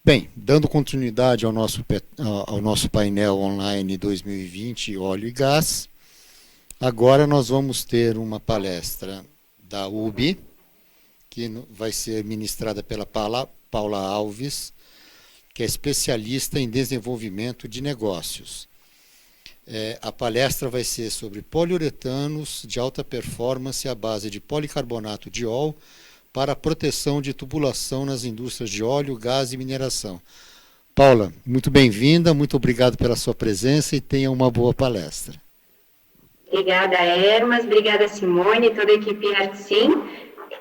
Bem, dando continuidade ao nosso painel online 2020 Óleo e Gás, agora nós vamos ter uma palestra da UBI, que vai ser ministrada pela Paula Alves, que é especialista em desenvolvimento de negócios. A palestra vai ser sobre poliuretanos de alta performance à base de policarbonato de ol para a proteção de tubulação nas indústrias de óleo, gás e mineração. Paula, muito bem-vinda, muito obrigado pela sua presença e tenha uma boa palestra. Obrigada, Hermas, obrigada, Simone e toda a equipe ArtSim,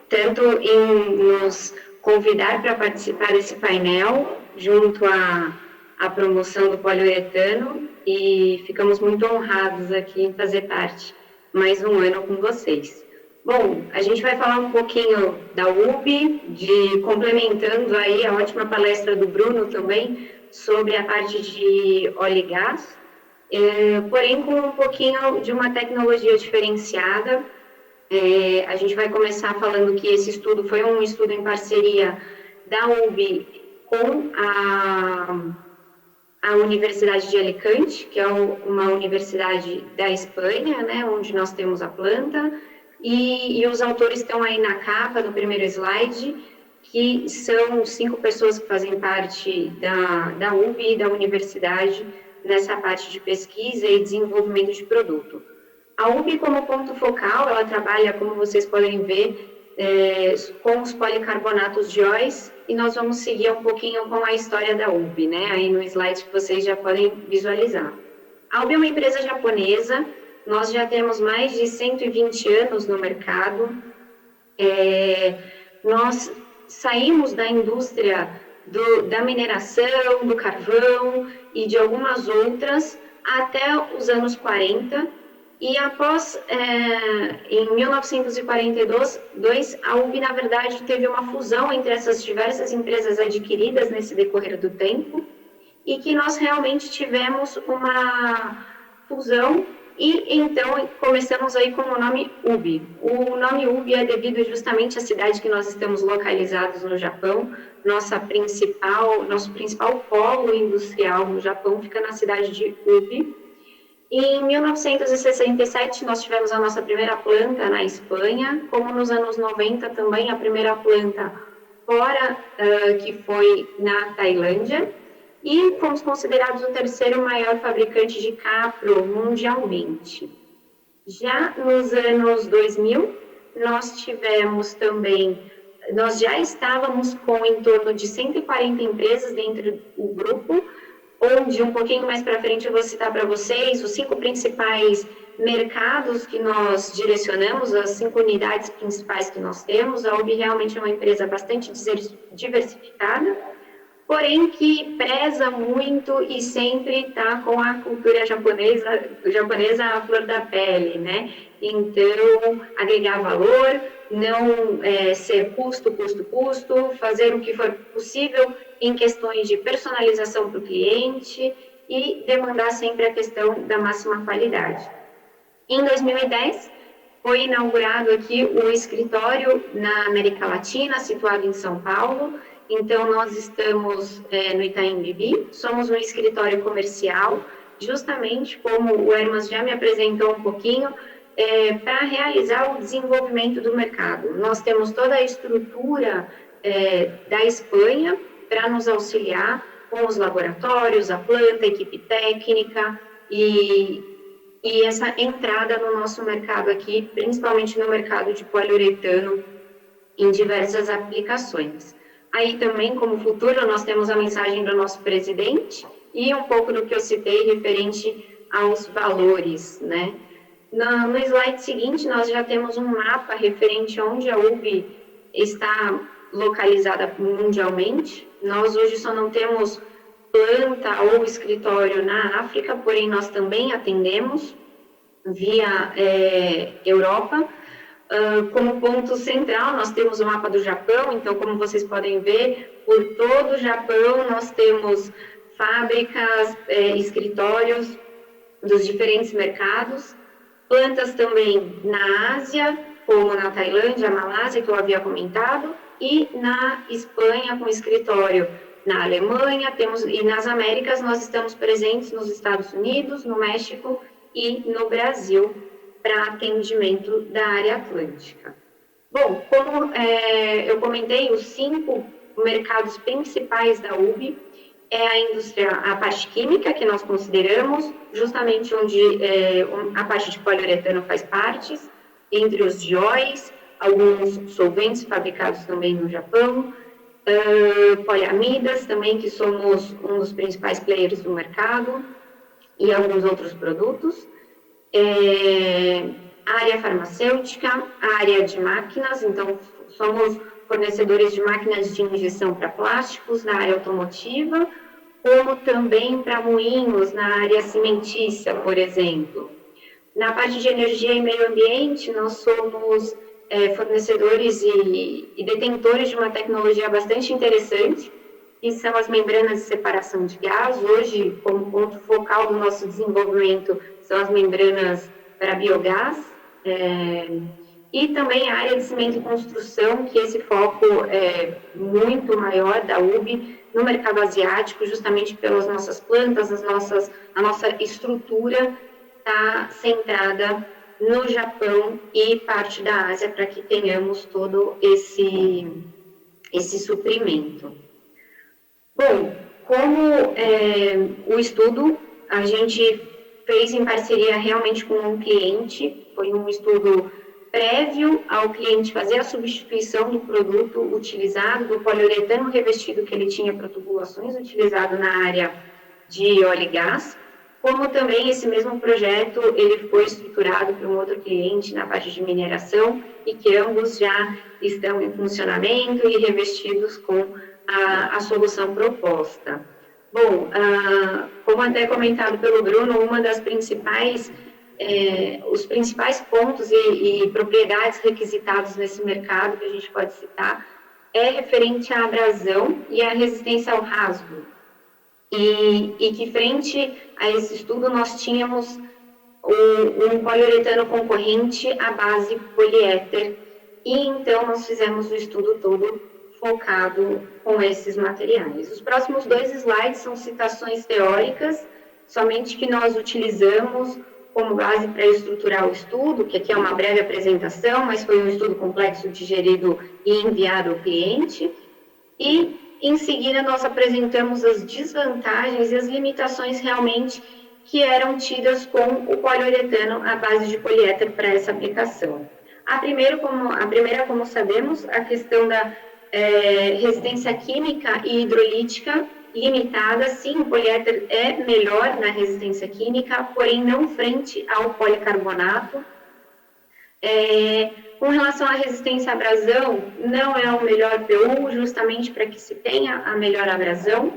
tanto em nos convidar para participar desse painel, junto à promoção do poliuretano, e ficamos muito honrados aqui em fazer parte mais um ano com vocês. Bom, a gente vai falar um pouquinho da UBI, complementando aí a ótima palestra do Bruno também, sobre a parte de óleo e gás, porém com um pouquinho de uma tecnologia diferenciada. A gente vai começar falando que esse estudo foi um estudo em parceria da UBI com a Universidade de Alicante, que é uma universidade da Espanha, né, onde nós temos a planta, e os autores estão aí na capa, no primeiro slide, que são 5 pessoas que fazem parte da UBI e da universidade nessa parte de pesquisa e desenvolvimento de produto. A UBI, como ponto focal, ela trabalha, como vocês podem ver, com os policarbonatos de óis, e nós vamos seguir um pouquinho com a história da UBI, né? Aí no slide que vocês já podem visualizar. A UBI é uma empresa japonesa, nós já temos mais de 120 anos no mercado. Nós saímos da indústria da mineração, do carvão e de algumas outras até os anos 40, e após, em 1942, a UBI, na verdade, teve uma fusão entre essas diversas empresas adquiridas nesse decorrer do tempo, e que nós realmente tivemos uma fusão, e então começamos aí com o nome UBI. O nome UBI é devido justamente à cidade que nós estamos localizados no Japão. Nosso principal polo industrial no Japão fica na cidade de UBI. Em 1967, nós tivemos a nossa primeira planta na Espanha, como nos anos 90 também a primeira planta fora, que foi na Tailândia, e fomos considerados o terceiro maior fabricante de capro mundialmente. Já nos anos 2000, nós já estávamos com em torno de 140 empresas dentro do grupo, onde um pouquinho mais para frente eu vou citar para vocês os 5 principais mercados que nós direcionamos, as 5 unidades principais que nós temos. A UBI realmente é uma empresa bastante diversificada, porém que preza muito e sempre está com a cultura japonesa à flor da pele, né? Então, agregar valor, não ser custo, fazer o que for possível em questões de personalização para o cliente e demandar sempre a questão da máxima qualidade. Em 2010, foi inaugurado aqui o escritório na América Latina, situado em São Paulo. Então, nós estamos no Itaim Bibi, somos um escritório comercial, justamente como o Hermas já me apresentou um pouquinho, para realizar o desenvolvimento do mercado. Nós temos toda a estrutura da Espanha para nos auxiliar com os laboratórios, a planta, a equipe técnica e essa entrada no nosso mercado aqui, principalmente no mercado de poliuretano, em diversas aplicações. Aí também, como futuro, nós temos a mensagem do nosso presidente e um pouco do que eu citei referente aos valores, né? No slide seguinte, nós já temos um mapa referente a onde a UBI está localizada mundialmente. Nós hoje só não temos planta ou escritório na África, porém nós também atendemos via Europa. Como ponto central, nós temos o mapa do Japão, então, como vocês podem ver, por todo o Japão nós temos fábricas, escritórios dos diferentes mercados, plantas também na Ásia, como na Tailândia, Malásia, que eu havia comentado, e na Espanha, com escritório na Alemanha, e nas Américas nós estamos presentes nos Estados Unidos, no México e no Brasil, para atendimento da área atlântica. Bom, como eu comentei, os 5 mercados principais da UB é a indústria, a parte química, que nós consideramos, justamente onde a parte de poliuretano faz parte, entre os GIOIs, alguns solventes fabricados também no Japão, poliamidas também, que somos um dos principais players do mercado, e alguns outros produtos. A área farmacêutica, a área de máquinas, então somos fornecedores de máquinas de injeção para plásticos na área automotiva, como também para moinhos na área cimentícia, por exemplo. Na parte de energia e meio ambiente, nós somos fornecedores e detentores de uma tecnologia bastante interessante, que são as membranas de separação de gás. Hoje, como ponto focal do nosso desenvolvimento, são as membranas para biogás, e também a área de cimento e construção, que esse foco é muito maior da UB no mercado asiático, justamente pelas nossas plantas, a nossa estrutura está centrada no Japão e parte da Ásia, para que tenhamos todo esse suprimento. Bom, como o estudo a gente fez em parceria realmente com um cliente, foi um estudo prévio ao cliente fazer a substituição do produto utilizado, do poliuretano revestido que ele tinha para tubulações, utilizado na área de óleo e gás, como também esse mesmo projeto ele foi estruturado para um outro cliente na parte de mineração, e que ambos já estão em funcionamento e revestidos com a solução proposta. Bom, como até comentado pelo Bruno, uma das principais, os principais pontos e propriedades requisitados nesse mercado que a gente pode citar é referente à abrasão e à resistência ao rasgo. E que frente a esse estudo nós tínhamos um poliuretano concorrente à base poliéter, e então nós fizemos o estudo todo focado com esses materiais. Os próximos 2 slides são citações teóricas, somente que nós utilizamos como base para estruturar o estudo, que aqui é uma breve apresentação, mas foi um estudo complexo, digerido e enviado ao cliente. E, em seguida, nós apresentamos as desvantagens e as limitações realmente que eram tidas com o poliuretano à base de poliéter para essa aplicação. A primeira, como sabemos, a questão da resistência química e hidrolítica limitada. Sim, o poliéter é melhor na resistência química, porém não frente ao policarbonato. Com relação à resistência à abrasão, não é o melhor PU, justamente para que se tenha a melhor abrasão,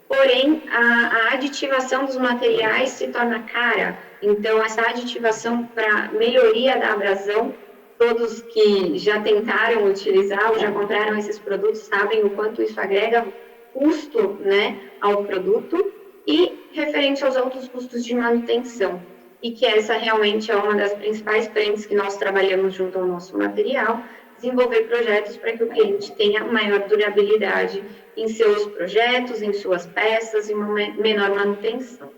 porém a aditivação dos materiais se torna cara. Então, essa aditivação para melhoria da abrasão, todos que já tentaram utilizar ou já compraram esses produtos sabem o quanto isso agrega custo, né, ao produto, e referente aos outros custos de manutenção. E que essa realmente é uma das principais frentes que nós trabalhamos junto ao nosso material, desenvolver projetos para que o cliente tenha maior durabilidade em seus projetos, em suas peças e uma menor manutenção.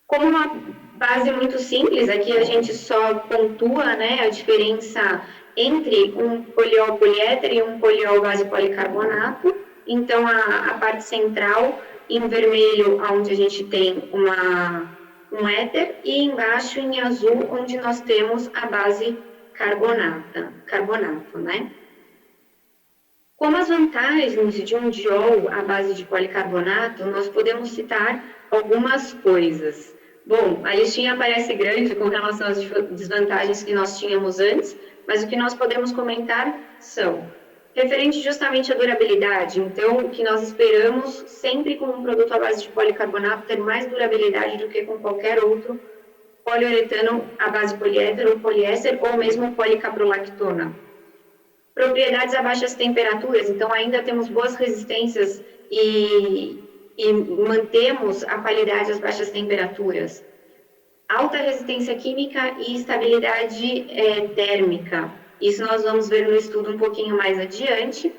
Como uma base muito simples, aqui a gente só pontua, né, a diferença entre um poliol poliéter e um poliol base policarbonato. Então, a parte central, em vermelho, onde a gente tem um éter, e embaixo, em azul, onde nós temos a base carbonato, né? Como as vantagens de um diol à base de policarbonato, nós podemos citar algumas coisas. Bom, a listinha parece grande com relação às desvantagens que nós tínhamos antes, mas o que nós podemos comentar são referente justamente à durabilidade. Então, o que nós esperamos sempre com um produto à base de policarbonato ter mais durabilidade do que com qualquer outro poliuretano à base de poliéter ou poliéster, ou mesmo policaprolactona. Propriedades a baixas temperaturas, então ainda temos boas resistências e mantemos a qualidade às baixas temperaturas. Alta resistência química e estabilidade térmica. Isso nós vamos ver no estudo um pouquinho mais adiante.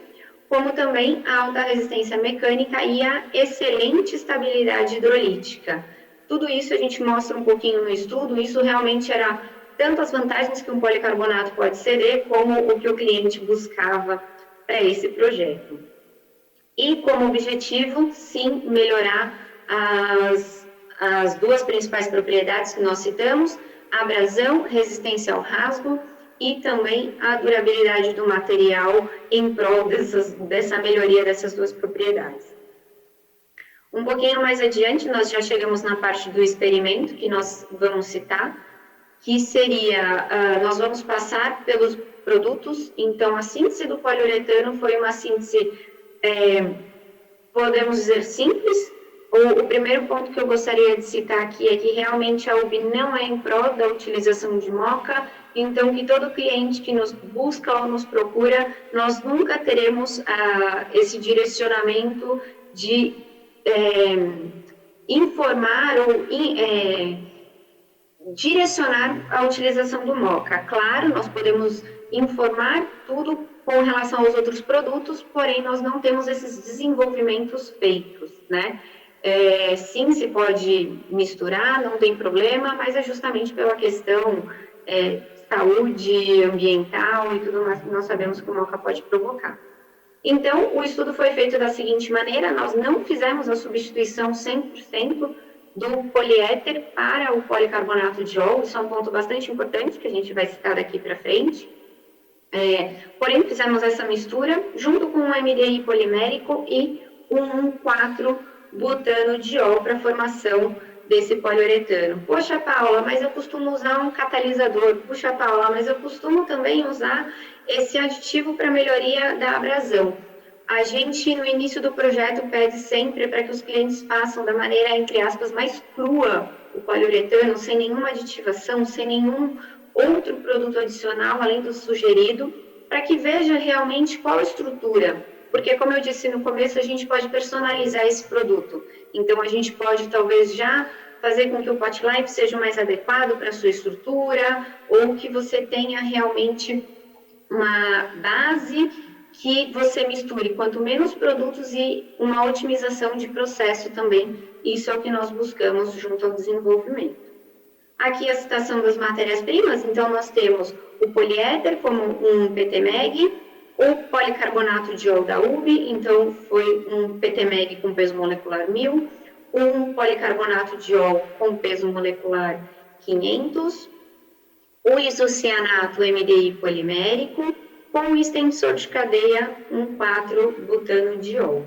como também a alta resistência mecânica e a excelente estabilidade hidrolítica. Tudo isso a gente mostra um pouquinho no estudo, isso realmente era tanto as vantagens que um policarbonato pode ceder, como o que o cliente buscava para esse projeto. E como objetivo, sim, melhorar as duas principais propriedades que nós citamos, a abrasão, resistência ao rasgo e também a durabilidade do material em prol dessa melhoria dessas duas propriedades. Um pouquinho mais adiante, nós já chegamos na parte do experimento que nós vamos citar, que seria, nós vamos passar pelos produtos, então a síntese do poliuretano foi uma síntese, podemos dizer, simples. O primeiro ponto que eu gostaria de citar aqui é que realmente a UB não é em prol da utilização de moca, então que todo cliente que nos busca ou nos procura, nós nunca teremos esse direcionamento de informar ou direcionar a utilização do moca. Claro, nós podemos informar tudo com relação aos outros produtos, porém nós não temos esses desenvolvimentos feitos, né? Sim, se pode misturar, não tem problema, mas é justamente pela questão saúde ambiental e tudo mais que nós sabemos que o moca pode provocar. Então, o estudo foi feito da seguinte maneira, nós não fizemos a substituição 100% do poliéter para o policarbonato de ol, isso é um ponto bastante importante que a gente vai citar daqui para frente. Porém, fizemos essa mistura junto com um MDI polimérico e um 1,4-butano-diol para a formação desse poliuretano. Poxa, Paula, mas eu costumo usar um catalisador. Puxa, Paula, mas eu costumo também usar esse aditivo para melhoria da abrasão. A gente, no início do projeto, pede sempre para que os clientes façam da maneira, entre aspas, mais crua o poliuretano, sem nenhuma aditivação, sem nenhum outro produto adicional, além do sugerido, para que veja realmente qual a estrutura. Porque, como eu disse no começo, a gente pode personalizar esse produto. Então, a gente pode, talvez, já fazer com que o pot life seja mais adequado para a sua estrutura, ou que você tenha realmente uma base que você misture quanto menos produtos e uma otimização de processo também. Isso é o que nós buscamos junto ao desenvolvimento. Aqui a citação das matérias-primas, então nós temos o poliéter como um PTMeg, o policarbonato de ol da UB, então foi um PTMeg com peso molecular 1000, um policarbonato de ol com peso molecular 500, o isocianato MDI polimérico, com o extensor de cadeia 1,4-butano-diol.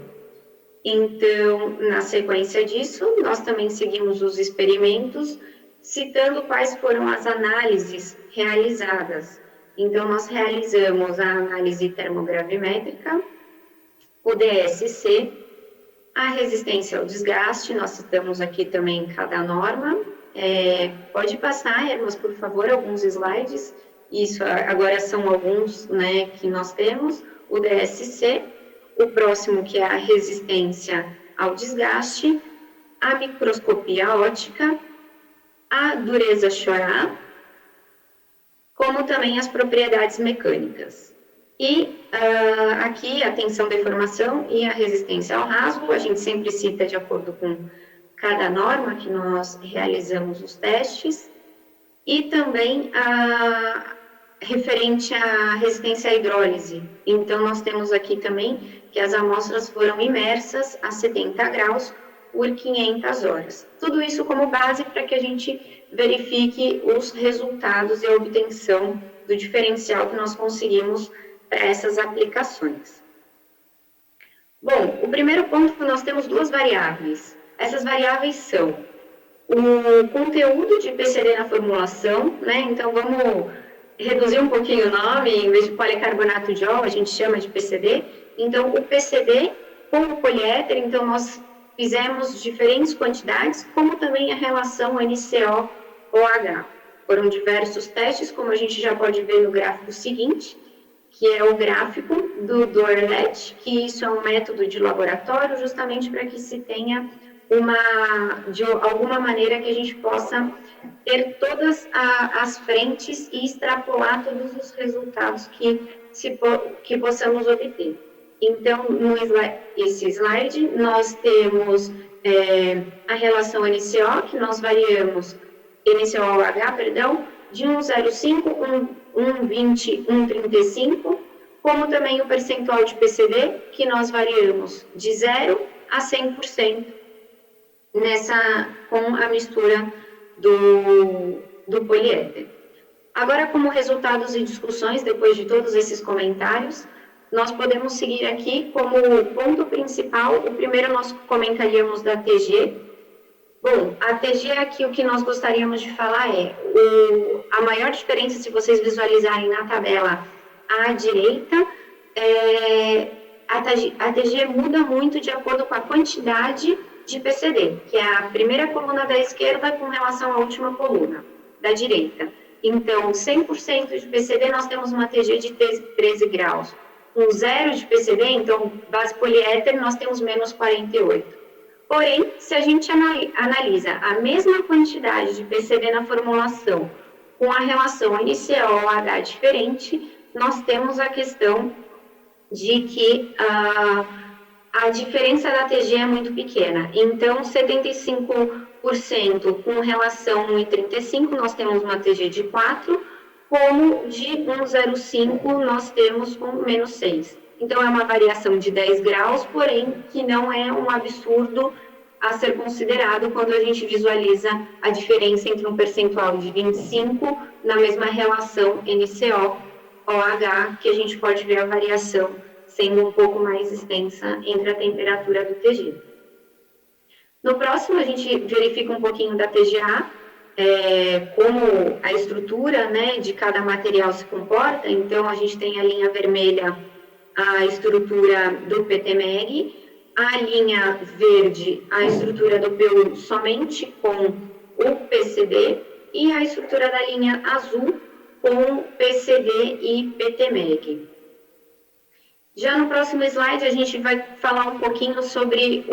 Então, na sequência disso, nós também seguimos os experimentos, citando quais foram as análises realizadas. Então, nós realizamos a análise termogravimétrica, o DSC, a resistência ao desgaste, nós citamos aqui também cada norma. Pode passar, Hermas, por favor, alguns slides. Isso agora são alguns, né, que nós temos. O DSC, o próximo que é a resistência ao desgaste, a microscopia óptica, a dureza Chorat, como também as propriedades mecânicas. E aqui a tensão, deformação e a resistência ao rasgo, a gente sempre cita de acordo com cada norma que nós realizamos os testes, e também referente à resistência à hidrólise. Então, nós temos aqui também que as amostras foram imersas a 70 graus por 500 horas. Tudo isso como base para que a gente verifique os resultados e a obtenção do diferencial que nós conseguimos para essas aplicações. Bom, o primeiro ponto, nós temos duas variáveis. Essas variáveis são o conteúdo de PCD na formulação, né? Então, vamos reduzir um pouquinho o nome, em vez de policarbonato de ol, a gente chama de PCD. Então, o PCD com o poliéter, então, nós fizemos diferentes quantidades, como também a relação NCO-OH. Foram diversos testes, como a gente já pode ver no gráfico seguinte, que é o gráfico do Doerlet, que isso é um método de laboratório, justamente para que se tenha de alguma maneira que a gente possa ter todas as frentes e extrapolar todos os resultados que possamos obter. Então, esse slide, nós temos a relação NCO, que nós variamos, NCO-H, perdão, de 1,05, 1,20, 1,35, como também o percentual de PCD, que nós variamos de 0 a 100% com a mistura do poliéter. Agora, como resultados e discussões, depois de todos esses comentários, nós podemos seguir aqui como ponto principal. O primeiro nós comentaríamos da TG. Bom, a TG aqui, o que nós gostaríamos de falar é a maior diferença, se vocês visualizarem na tabela à direita, a TG muda muito de acordo com a quantidade de PCD, que é a primeira coluna da esquerda com relação à última coluna da direita. Então, 100% de PCD, nós temos uma TG de 13 graus. Com 0 de PCD, então, base poliéter, nós temos menos 48. Porém, se a gente analisa a mesma quantidade de PCD na formulação com a relação NCO-H diferente, nós temos a questão de que a diferença da TG é muito pequena. Então, 75% com relação a 1,35, nós temos uma TG de 4, como de 1,05 nós temos com menos 6. Então, é uma variação de 10 graus, porém, que não é um absurdo a ser considerado quando a gente visualiza a diferença entre um percentual de 25 na mesma relação NCO-OH, que a gente pode ver a variação sendo um pouco mais extensa entre a temperatura do TG. No próximo, a gente verifica um pouquinho da TGA, como a estrutura, né, de cada material se comporta. Então, a gente tem a linha vermelha, a estrutura do PTMeg, a linha verde, a estrutura do PU somente com o PCD, e a estrutura da linha azul com PCD e PTMeg. Já no próximo slide, a gente vai falar um pouquinho sobre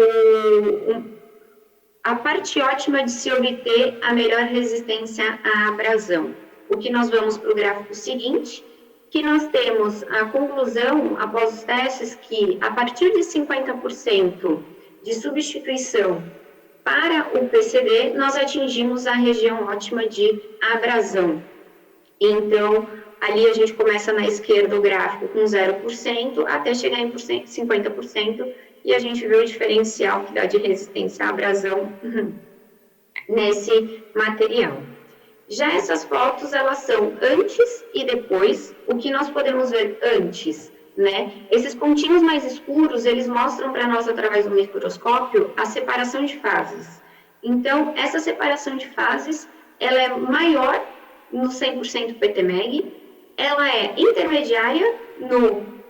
a parte ótima de se obter a melhor resistência à abrasão. O que nós vamos para o gráfico seguinte, que nós temos a conclusão, após os testes, que a partir de 50% de substituição para o PCD, nós atingimos a região ótima de abrasão. Então, ali a gente começa na esquerda o gráfico com 0%, até chegar em 50%, e a gente vê o diferencial que dá de resistência à abrasão nesse material. Já essas fotos, elas são antes e depois. O que nós podemos ver antes, né? Esses pontinhos mais escuros, eles mostram para nós, através do microscópio, a separação de fases. Então, essa separação de fases, ela é maior no 100% PTMeg, ela é intermediária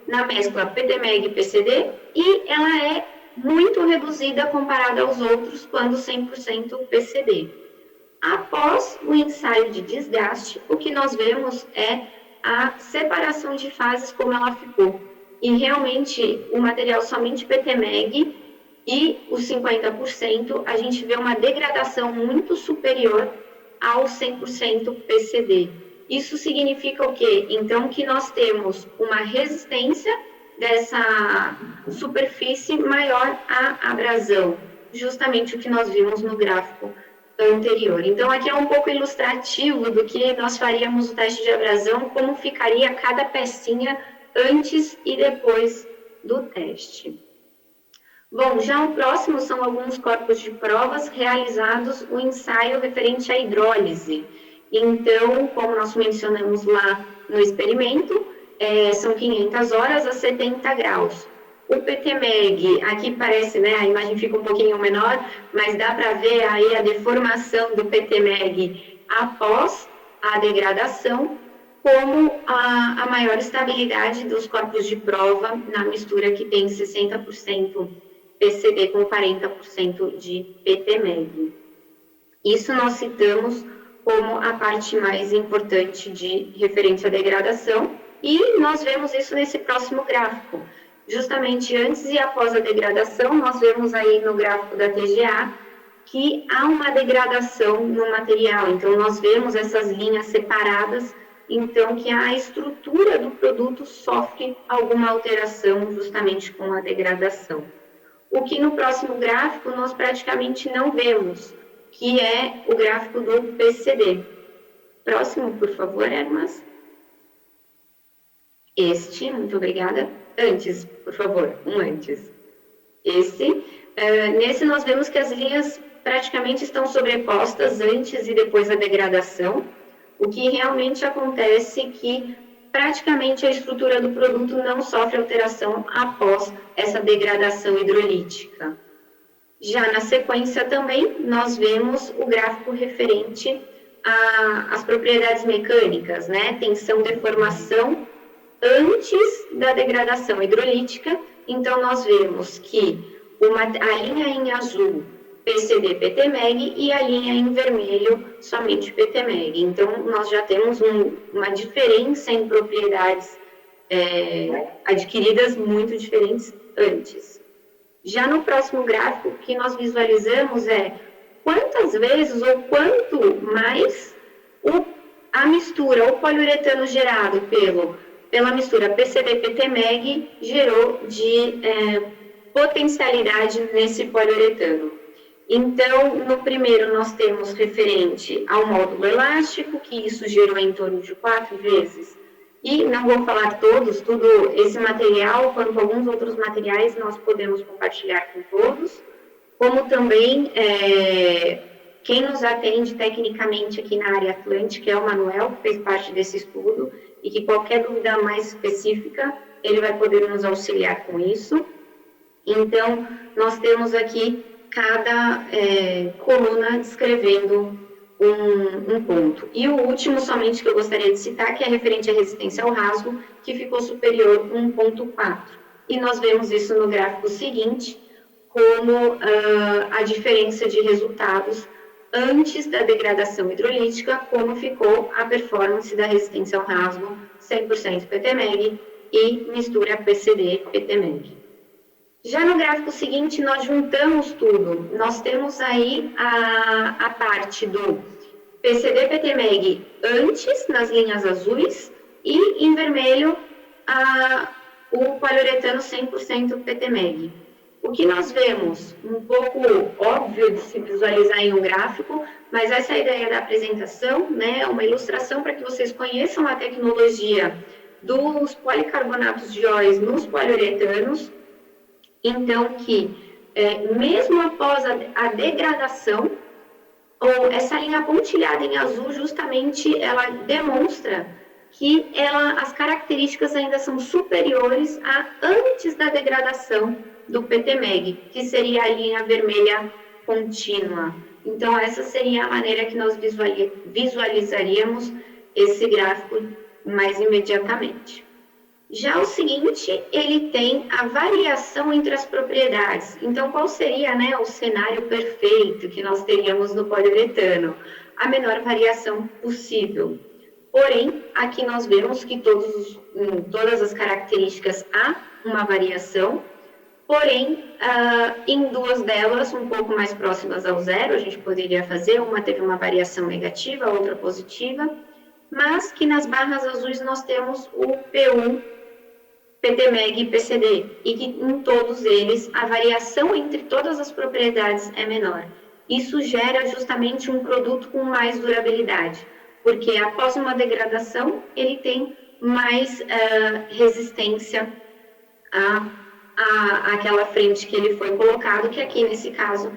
na mescla PTMeg e PCD, e ela é muito reduzida comparada aos outros quando 100% PCD. Após o ensaio de desgaste, o que nós vemos é a separação de fases como ela ficou. E realmente, o material somente PTMeg e os 50%, a gente vê uma degradação muito superior ao 100% PCD. Isso significa o quê? Então, que nós temos uma resistência dessa superfície maior à abrasão, justamente o que nós vimos no gráfico anterior. Então, aqui é um pouco ilustrativo do que nós faríamos o teste de abrasão, como ficaria cada pecinha antes e depois do teste. Bom, já o próximo são alguns corpos de provas realizados o ensaio referente à hidrólise. Então, como nós mencionamos lá no experimento, são 500 horas a 70 graus. O PTMeg, aqui parece, né, a imagem fica um pouquinho menor, mas dá para ver aí a deformação do PTMeg após a degradação, como a maior estabilidade dos corpos de prova na mistura que tem 60% PCD com 40% de PTMeg. Isso nós citamos como a parte mais importante de referente à degradação, e nós vemos isso nesse próximo gráfico. Justamente antes e após a degradação, nós vemos aí no gráfico da TGA que há uma degradação no material. Então, nós vemos essas linhas separadas então que a estrutura do produto sofre alguma alteração justamente com a degradação. O que no próximo gráfico nós praticamente não vemos, que é o gráfico do PCD. Próximo, por favor, Hermas. Este, muito obrigada. Antes, por favor, um antes. Nesse nós vemos que as linhas praticamente estão sobrepostas antes e depois da degradação, o que realmente acontece que praticamente a estrutura do produto não sofre alteração após essa degradação hidrolítica. Já na sequência também, nós vemos o gráfico referente às propriedades mecânicas, né? Tensão, deformação, antes da degradação hidrolítica. Então, nós vemos que a linha em azul, PCD, PTMEG, e a linha em vermelho, somente PTMEG. Então, nós já temos uma diferença em propriedades adquiridas muito diferentes antes. Já no próximo gráfico, o que nós visualizamos é quantas vezes ou quanto mais a mistura, o poliuretano gerado pela mistura PCD-PTMEG gerou de potencialidade nesse poliuretano. Então, no primeiro, nós temos referente ao módulo elástico, que isso gerou em torno de 4 vezes. E não vou falar todos, tudo esse material, quanto alguns outros materiais, nós podemos compartilhar com todos. Como também, quem nos atende tecnicamente aqui na área Atlântica é o Manuel, que fez parte desse estudo, e que qualquer dúvida mais específica, ele vai poder nos auxiliar com isso. Então, nós temos aqui cada coluna descrevendo um ponto. E o último, somente que eu gostaria de citar, que é referente à resistência ao rasgo, que ficou superior a 1,4. E nós vemos isso no gráfico seguinte, como a diferença de resultados antes da degradação hidrolítica, como ficou a performance da resistência ao rasgo 100% PTMEG e mistura PCD-PTMEG. Já no gráfico seguinte, nós juntamos tudo. Nós temos aí a parte do PCD-PTMEG antes, nas linhas azuis, e em vermelho, o poliuretano 100% PTMEG. O que nós vemos, um pouco óbvio de se visualizar em um gráfico, mas essa é a ideia da apresentação, né? Uma ilustração para que vocês conheçam a tecnologia dos policarbonatos de óleos nos poliuretanos. Então, que mesmo após a degradação, ou essa linha pontilhada em azul, justamente ela demonstra que as características ainda são superiores a antes da degradação do PTMEG, que seria a linha vermelha contínua. Então, essa seria a maneira que nós visualizaríamos esse gráfico mais imediatamente. Já o seguinte, ele tem a variação entre as propriedades. Então, qual seria, né, o cenário perfeito que nós teríamos no poliuretano? A menor variação possível. Porém, aqui nós vemos que todas as características há uma variação, porém, em duas delas, um pouco mais próximas ao zero, a gente poderia fazer, uma teve uma variação negativa, a outra positiva, mas que nas barras azuis nós temos o P1, PTMEG e PCD, e que em todos eles a variação entre todas as propriedades é menor. Isso gera justamente um produto com mais durabilidade, porque após uma degradação ele tem mais resistência àquela frente que ele foi colocado, que aqui nesse caso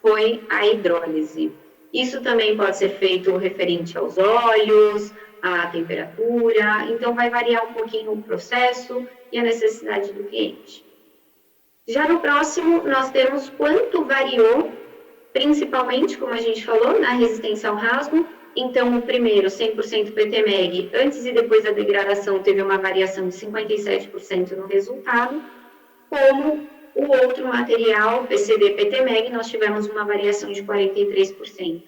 foi a hidrólise. Isso também pode ser feito referente aos óleos, à temperatura, então vai variar um pouquinho o processo e a necessidade do cliente. Já no próximo, nós temos quanto variou, principalmente, como a gente falou, na resistência ao rasgo. Então, o primeiro, 100% PTMEG, antes e depois da degradação, teve uma variação de 57% no resultado, como o outro material, PCD-PTMEG, nós tivemos uma variação de 43%.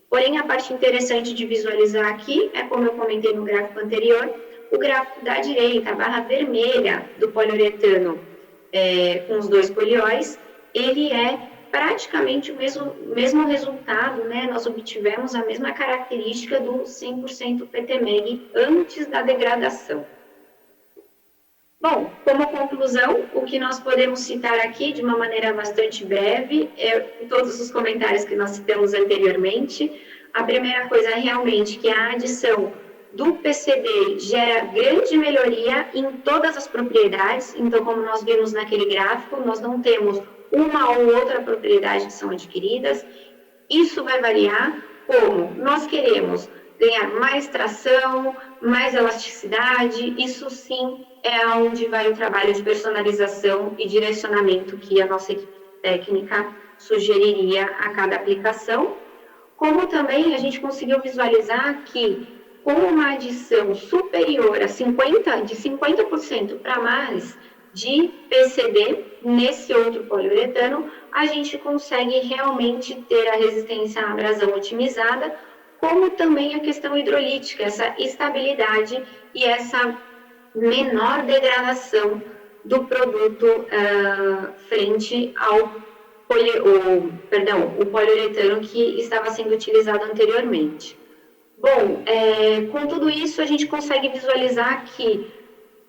Porém, a parte interessante de visualizar aqui é, como eu comentei no gráfico anterior, o gráfico da direita, a barra vermelha do poliuretano com os dois polióis, ele é praticamente o mesmo resultado, né? Nós obtivemos a mesma característica do 100% PTMeg antes da degradação. Bom, como conclusão, o que nós podemos citar aqui de uma maneira bastante breve é todos os comentários que nós citamos anteriormente. A primeira coisa é realmente que a adição do PCB gera grande melhoria em todas as propriedades. Então, como nós vimos naquele gráfico, nós não temos uma ou outra propriedade que são adquiridas. Isso vai variar como nós queremos ganhar mais tração, mais elasticidade. Isso sim é onde vai o trabalho de personalização e direcionamento que a nossa equipe técnica sugeriria a cada aplicação. Como também a gente conseguiu visualizar que com uma adição superior a 50% para mais de PCB nesse outro poliuretano, a gente consegue realmente ter a resistência à abrasão otimizada, como também a questão hidrolítica, essa estabilidade e essa menor degradação do produto frente ao o poliuretano que estava sendo utilizado anteriormente. Bom, com tudo isso a gente consegue visualizar que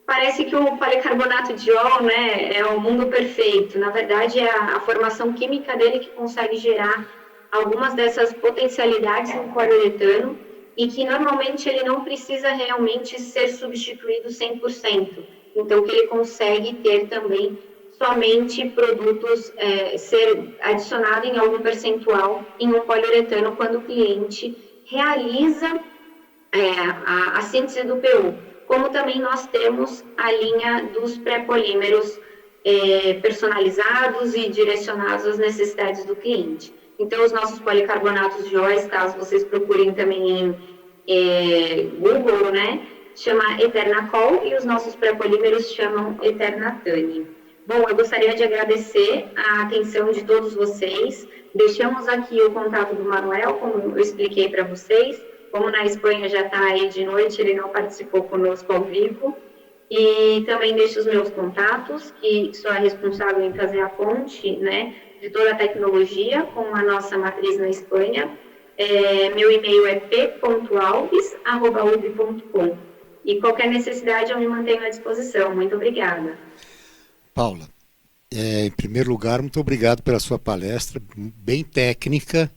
parece que o policarbonato de ol, né, é o mundo perfeito. Na verdade, é a formação química dele que consegue gerar algumas dessas potencialidades no poliuretano e que normalmente ele não precisa realmente ser substituído 100%. Então, que ele consegue ter também somente produtos, ser adicionado em algum percentual em um poliuretano quando o cliente realiza a síntese do PU. Como também nós temos a linha dos pré-polímeros personalizados e direcionados às necessidades do cliente. Então, os nossos policarbonatos de óleo, caso vocês procurem também em Google, né, chama Eternacol, e os nossos pré-polímeros chamam Eternatane. Bom, eu gostaria de agradecer a atenção de todos vocês. Deixamos aqui o contato do Manuel, como eu expliquei para vocês. Como na Espanha já está aí de noite, ele não participou conosco ao vivo. E também deixo os meus contatos, que sou a responsável em fazer a ponte, né, de toda a tecnologia com a nossa matriz na Espanha. Meu e-mail é p.alves@ub.com. E qualquer necessidade eu me mantenho à disposição. Muito obrigada. Paula, em primeiro lugar, muito obrigado pela sua palestra, bem técnica.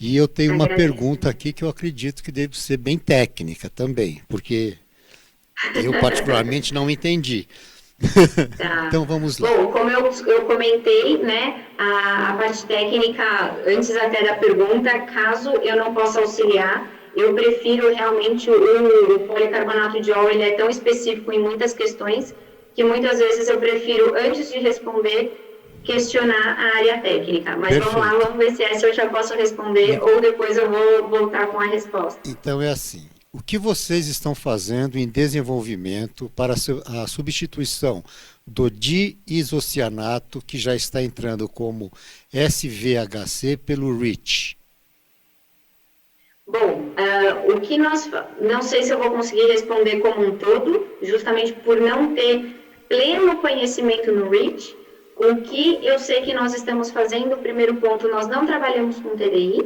E eu tenho uma pergunta aqui que eu acredito que deve ser bem técnica também, porque eu particularmente não entendi. Tá. Então vamos lá. Bom, como eu comentei, né, a parte técnica, antes até da pergunta, caso eu não possa auxiliar, eu prefiro realmente o policarbonato de óleo, ele é tão específico em muitas questões, que muitas vezes eu prefiro, antes de responder, questionar a área técnica. Mas Perfeito. Vamos lá, vamos ver se essa eu já posso responder, ou depois eu vou voltar com a resposta. Então é assim, o que vocês estão fazendo em desenvolvimento para a substituição do diisocianato, que já está entrando como SVHC, pelo REACH? Bom, o que nós... Não sei se eu vou conseguir responder como um todo, justamente por não ter pleno conhecimento no REACH. O que eu sei que nós estamos fazendo, o primeiro ponto, nós não trabalhamos com TDI,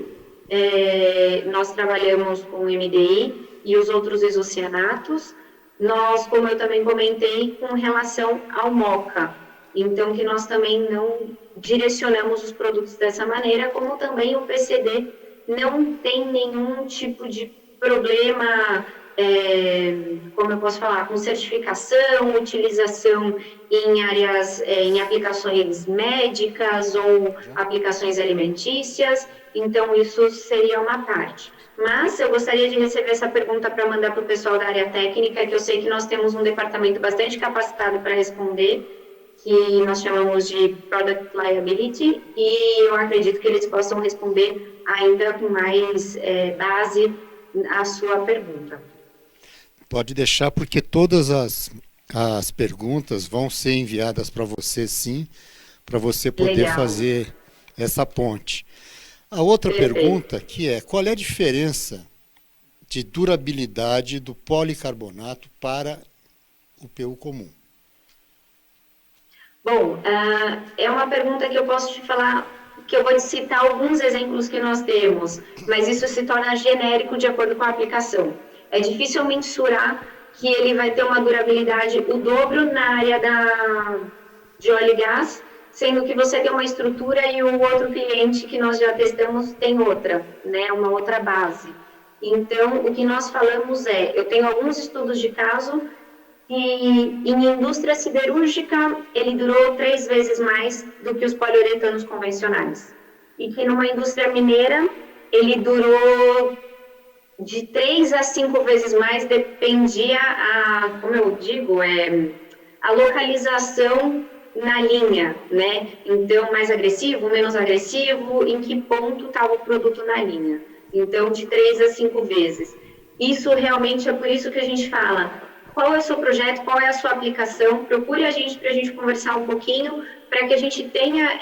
nós trabalhamos com MDI e os outros isocianatos. Nós, como eu também comentei, com relação ao MOCA. Então, que nós também não direcionamos os produtos dessa maneira, como também o PCD não tem nenhum tipo de problema, como eu posso falar, com certificação, utilização em áreas, em aplicações médicas ou aplicações alimentícias. Então, isso seria uma parte. Mas eu gostaria de receber essa pergunta para mandar para o pessoal da área técnica, que eu sei que nós temos um departamento bastante capacitado para responder, que nós chamamos de Product Liability, e eu acredito que eles possam responder ainda com mais base a sua pergunta. Pode deixar, porque todas as perguntas vão ser enviadas para você, sim, para você poder Legal. fazer essa ponte. A outra pergunta que é, qual é a diferença de durabilidade do policarbonato para o PU comum? Bom, é uma pergunta que eu posso te falar, que eu vou te citar alguns exemplos que nós temos, mas isso se torna genérico de acordo com a aplicação. É difícil mensurar que ele vai ter uma durabilidade o dobro na área de óleo e gás, sendo que você tem uma estrutura e o outro cliente que nós já testamos tem outra, né, uma outra base. Então, o que nós falamos eu tenho alguns estudos de caso e em indústria siderúrgica, ele durou 3 vezes mais do que os poliuretanos convencionais. E que numa indústria mineira, ele durou de 3 a 5 vezes mais, dependia como eu digo, a localização na linha, né? Então, mais agressivo, menos agressivo, em que ponto estava o produto na linha. Então, de 3 a 5 vezes. Isso realmente é por isso que a gente fala, qual é o seu projeto, qual é a sua aplicação, procure a gente para a gente conversar um pouquinho, para que a gente tenha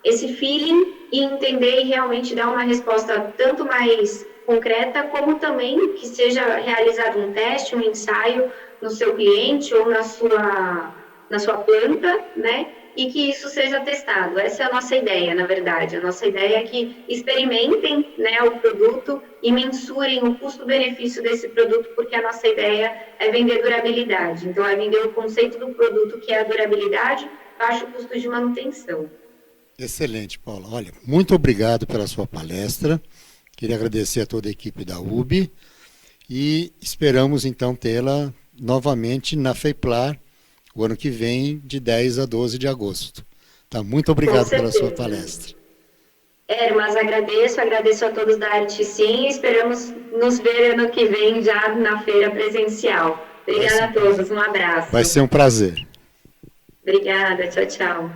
esse feeling e entender e realmente dar uma resposta tanto mais concreta, como também que seja realizado um teste, um ensaio no seu cliente ou na sua planta, né? E que isso seja testado. Essa é a nossa ideia, na verdade. A nossa ideia é que experimentem, né, o produto e mensurem o custo-benefício desse produto, porque a nossa ideia é vender durabilidade. Então, é vender o conceito do produto, que é a durabilidade, baixo custo de manutenção. Excelente, Paula. Olha, muito obrigado pela sua palestra. Queria agradecer a toda a equipe da UB e esperamos então tê-la novamente na FEIPLAR o ano que vem, de 10 a 12 de agosto. Tá? Muito obrigado pela sua palestra. Mas agradeço a todos da Arte Sim e esperamos nos ver ano que vem já na feira presencial. Obrigada a todos, um abraço. Vai ser um prazer. Obrigada, tchau, tchau.